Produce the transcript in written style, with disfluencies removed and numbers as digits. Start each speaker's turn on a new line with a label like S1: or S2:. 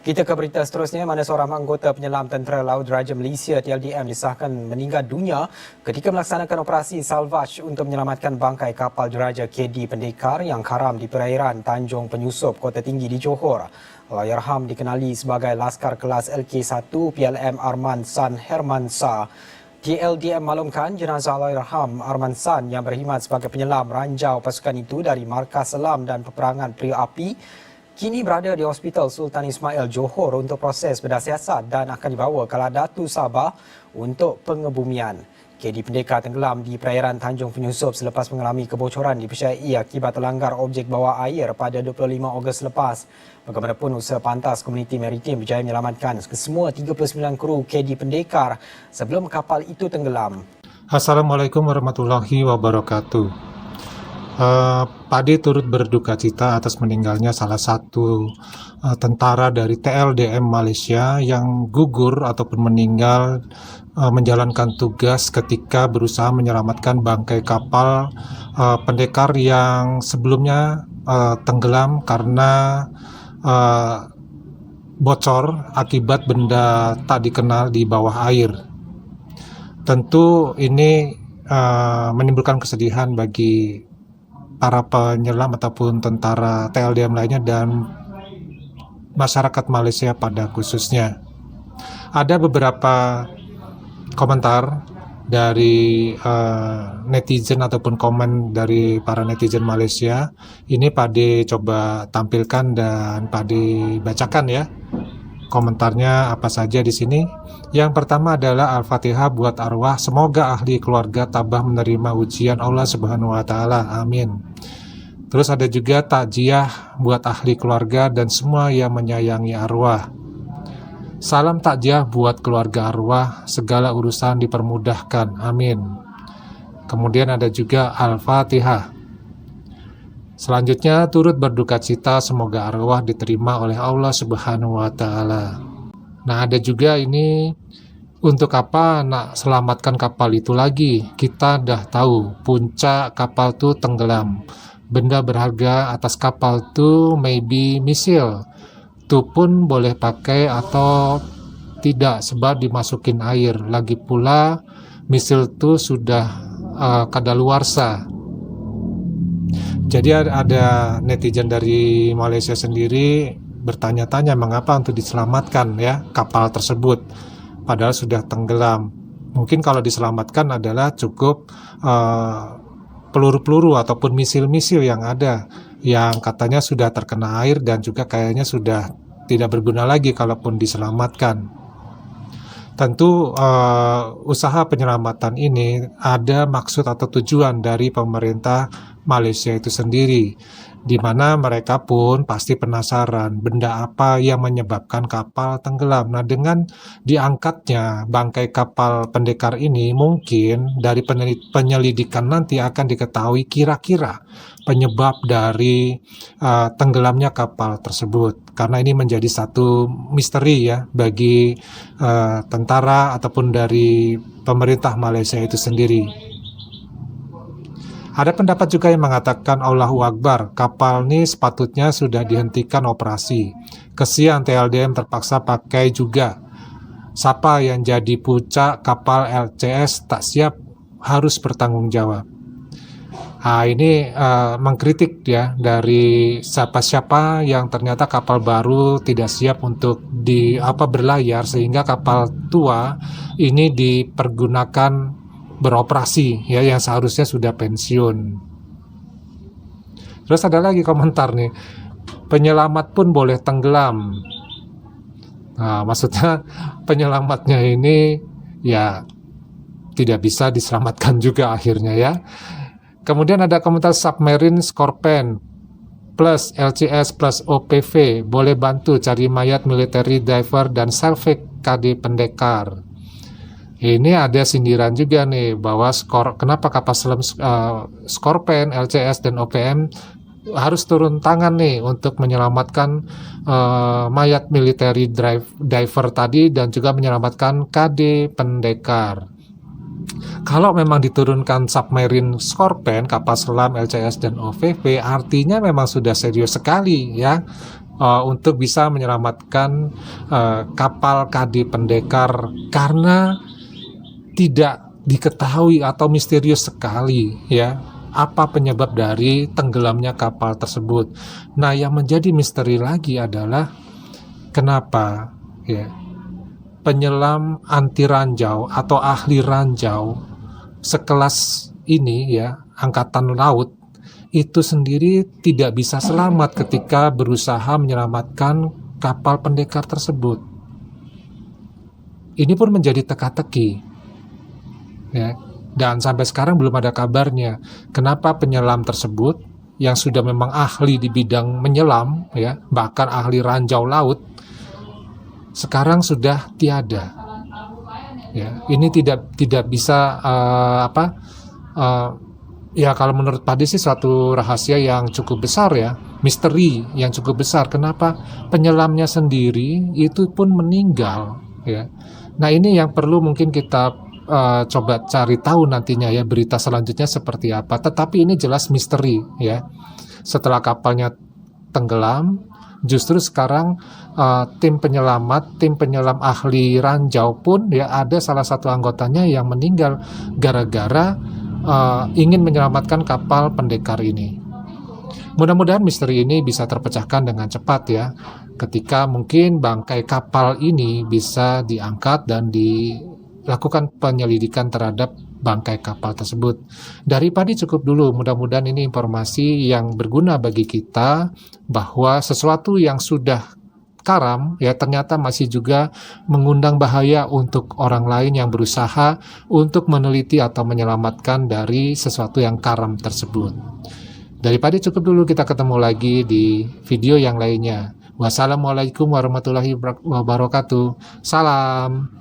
S1: Kita ke berita seterusnya, mana seorang anggota penyelam Tentera Laut Diraja Malaysia TLDM disahkan meninggal dunia ketika melaksanakan operasi salvage untuk menyelamatkan bangkai kapal diraja KD Pendekar yang karam di perairan Tanjung Penyusup, Kota Tinggi di Johor. Allahyarham dikenali sebagai Laskar Kelas LK1 PLM Arman San Hermansa. TLDM maklumkan jenazah Allahyarham Arman San yang berkhidmat sebagai penyelam ranjau pasukan itu dari Markas Selam dan Peperangan Pria Api kini berada di Hospital Sultan Ismail Johor untuk proses bedah siasat dan akan dibawa ke Ladatu Sabah untuk pengebumian. KD Pendekar tenggelam di perairan Tanjung Penyusup selepas mengalami kebocoran dipercayai akibat terlanggar objek bawah air pada 25 Ogos lepas. Bagaimanapun usaha pantas komuniti maritim berjaya menyelamatkan kesemua 39 kru KD Pendekar sebelum kapal itu tenggelam.
S2: Assalamualaikum warahmatullahi wabarakatuh. Padi turut berduka cita atas meninggalnya salah satu tentara dari TLDM Malaysia yang gugur ataupun meninggal menjalankan tugas ketika berusaha menyelamatkan bangkai kapal Pendekar yang sebelumnya tenggelam karena bocor akibat benda tak dikenal di bawah air. Tentu ini menimbulkan kesedihan bagi para penyelam ataupun tentara TLDM lainnya dan masyarakat Malaysia pada khususnya. Ada beberapa komentar dari netizen ataupun komen dari para netizen Malaysia. Ini Pade coba tampilkan dan Pade bacakan ya. Komentarnya apa saja di sini. Yang pertama adalah Al-Fatihah buat arwah, semoga ahli keluarga tabah menerima ujian Allah Subhanahu wa taala. Amin. Terus ada juga takziah buat ahli keluarga dan semua yang menyayangi arwah. Salam takziah buat keluarga arwah, segala urusan dipermudahkan. Amin. Kemudian ada juga Al-Fatihah. Selanjutnya turut berduka cita semoga arwah diterima oleh Allah Subhanahu wa taala. Nah, ada juga ini untuk apa nak selamatkan kapal itu lagi? Kita dah tahu puncak kapal itu tenggelam. Benda berharga atas kapal itu maybe misil. Itu pun boleh pakai atau tidak sebab dimasukin air. Lagi pula misil itu sudah kadaluarsa. Jadi ada netizen dari Malaysia sendiri bertanya-tanya mengapa untuk diselamatkan ya kapal tersebut padahal sudah tenggelam. Mungkin kalau diselamatkan adalah cukup peluru-peluru ataupun misil-misil yang ada yang katanya sudah terkena air dan juga kayaknya sudah tidak berguna lagi kalaupun diselamatkan. Tentu usaha penyelamatan ini ada maksud atau tujuan dari pemerintah Malaysia itu sendiri, di mana mereka pun pasti penasaran benda apa yang menyebabkan kapal tenggelam. Nah, dengan diangkatnya bangkai kapal Pendekar ini, mungkin dari penyelidikan nanti akan diketahui kira-kira penyebab dari tenggelamnya kapal tersebut. Karena ini menjadi satu misteri ya bagi tentara ataupun dari pemerintah Malaysia itu sendiri. Ada pendapat juga yang mengatakan Allahu Akbar, kapal ini sepatutnya sudah dihentikan operasi. Kesian TLDM terpaksa pakai juga. Siapa yang jadi puncak kapal LCS tak siap harus bertanggung jawab. Nah, ini mengkritik ya dari siapa-siapa yang ternyata kapal baru tidak siap untuk berlayar sehingga kapal tua ini dipergunakan beroperasi ya yang seharusnya sudah pensiun. Terus ada lagi komentar nih, penyelamat pun boleh tenggelam. Nah, maksudnya penyelamatnya ini ya tidak bisa diselamatkan juga akhirnya ya. Kemudian ada komentar submarine Scorpion plus LCS plus OPV boleh bantu cari mayat military diver dan salvage KD Pendekar. Ini ada sindiran juga nih bahwa kenapa kapal selam Scorpion, LCS dan OPM harus turun tangan nih untuk menyelamatkan mayat military diver tadi dan juga menyelamatkan KD Pendekar. Kalau memang diturunkan submarine Scorpion, kapal selam LCS dan OVV, artinya memang sudah serius sekali ya. untuk bisa menyelamatkan kapal KD Pendekar karena tidak diketahui atau misterius sekali ya apa penyebab dari tenggelamnya kapal tersebut. Nah, yang menjadi misteri lagi adalah kenapa ya penyelam anti ranjau atau ahli ranjau sekelas ini ya angkatan laut itu sendiri tidak bisa selamat ketika berusaha menyelamatkan kapal pendekar tersebut. Ini pun menjadi teka-teki ya, dan sampai sekarang belum ada kabarnya kenapa penyelam tersebut yang sudah memang ahli di bidang menyelam ya, bahkan ahli ranjau laut, sekarang sudah tiada ya. Ini tidak bisa ya kalau menurut Padi sih suatu rahasia yang cukup besar ya, misteri yang cukup besar. Kenapa penyelamnya sendiri itu pun meninggal ya. Nah, ini yang perlu mungkin kita coba cari tahu nantinya ya, berita selanjutnya seperti apa. Tetapi ini jelas misteri ya. Setelah kapalnya tenggelam, justru sekarang tim penyelam ahli ranjau pun ya ada salah satu anggotanya yang meninggal gara-gara ingin menyelamatkan kapal pendekar ini. Mudah-mudahan misteri ini bisa terpecahkan dengan cepat ya, ketika mungkin bangkai kapal ini bisa diangkat dan dilakukan penyelidikan terhadap bangkai kapal tersebut. Dari Padi cukup dulu, mudah-mudahan ini informasi yang berguna bagi kita bahwa sesuatu yang sudah karam ya ternyata masih juga mengundang bahaya untuk orang lain yang berusaha untuk meneliti atau menyelamatkan dari sesuatu yang karam tersebut. Daripada cukup dulu, kita ketemu lagi di video yang lainnya. Wassalamualaikum warahmatullahi wabarakatuh. Salam.